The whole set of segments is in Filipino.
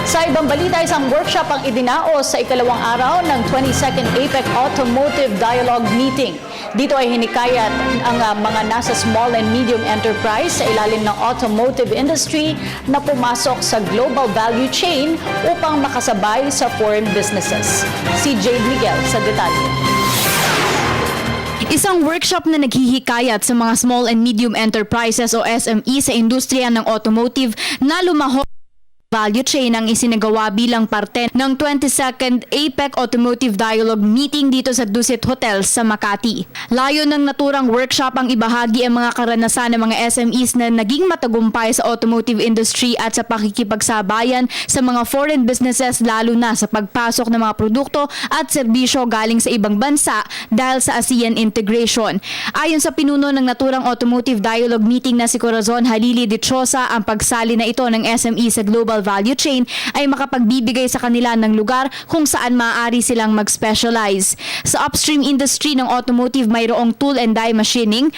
Sa ibang balita, isang workshop ang idinaos sa ikalawang araw ng 22nd APEC Automotive Dialogue Meeting. Dito ay hinikayat ang mga nasa small and medium enterprise sa ilalim ng automotive industry na pumasok sa global value chain upang makasabay sa foreign businesses. Si Jade Miguel sa detalye. Isang workshop na naghihikayat sa mga small and medium enterprises o SME sa industriya ng automotive na lumahok value chain ang isinagawa bilang parte ng 22nd APEC Automotive Dialogue Meeting dito sa Dusit Hotel sa Makati. Layo ng naturang workshop ang ibahagi ang mga karanasan ng mga SMEs na naging matagumpay sa automotive industry at sa pakikipagsabayan sa mga foreign businesses lalo na sa pagpasok ng mga produkto at serbisyo galing sa ibang bansa dahil sa ASEAN integration. Ayon sa pinuno ng naturang Automotive Dialogue Meeting na si Corazon Halili Dichosa, ang pagsali na ito ng SME sa global value chain ay makapagbibigay sa kanila ng lugar kung saan maaari silang mag-specialize. Sa upstream industry ng automotive, mayroong tool and die machining,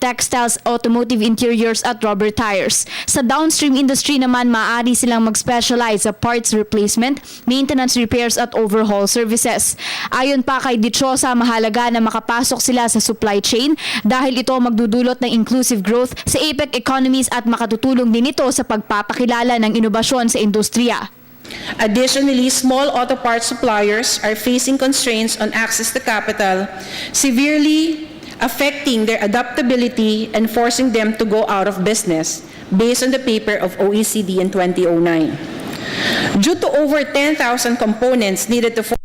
textiles, automotive interiors at rubber tires. Sa downstream industry naman, maaari silang mag-specialize sa parts replacement, maintenance, repairs at overhaul services. Ayon pa kay Dichosa, mahalaga na makapasok sila sa supply chain dahil ito magdudulot ng inclusive growth sa APEC economies at makatutulong din ito sa pagpapakilala ng inobasyon sa industriya. Additionally, small auto parts suppliers are facing constraints on access to capital, severely affecting their adaptability and forcing them to go out of business, based on the paper of OECD in 2009. Due to over 10,000 components needed to form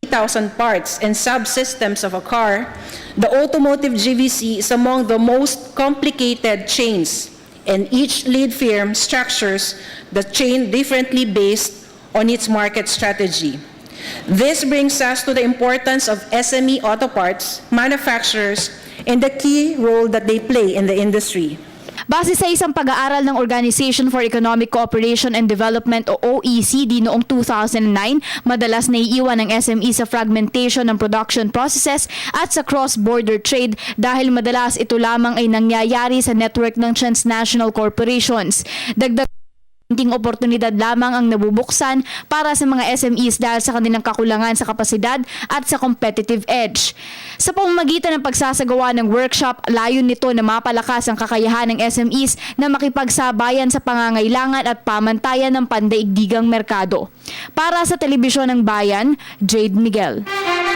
8,000 parts and subsystems of a car, the automotive GVC is among the most complicated chains, and each lead firm structures the chain differently based on its market strategy. This brings us to the importance of SME auto parts manufacturers and the key role that they play in the industry. Base sa isang pag-aaral ng Organization for Economic Cooperation and Development o OECD noong 2009, madalas naiiwan ng SME sa fragmentation ng production processes at sa cross-border trade dahil madalas ito lamang ay nangyayari sa network ng transnational corporations. Dagdag oportunidad lamang ang nabubuksan para sa mga SMEs dahil sa kanilang kakulangan sa kapasidad at sa competitive edge. Sa pamamagitan ng pagsasagawa ng workshop, layon nito na mapalakas ang kakayahan ng SMEs na makipagsabayan sa pangangailangan at pamantayan ng pandaigdigang merkado. Para sa Telebisyon ng Bayan, Jade Miguel.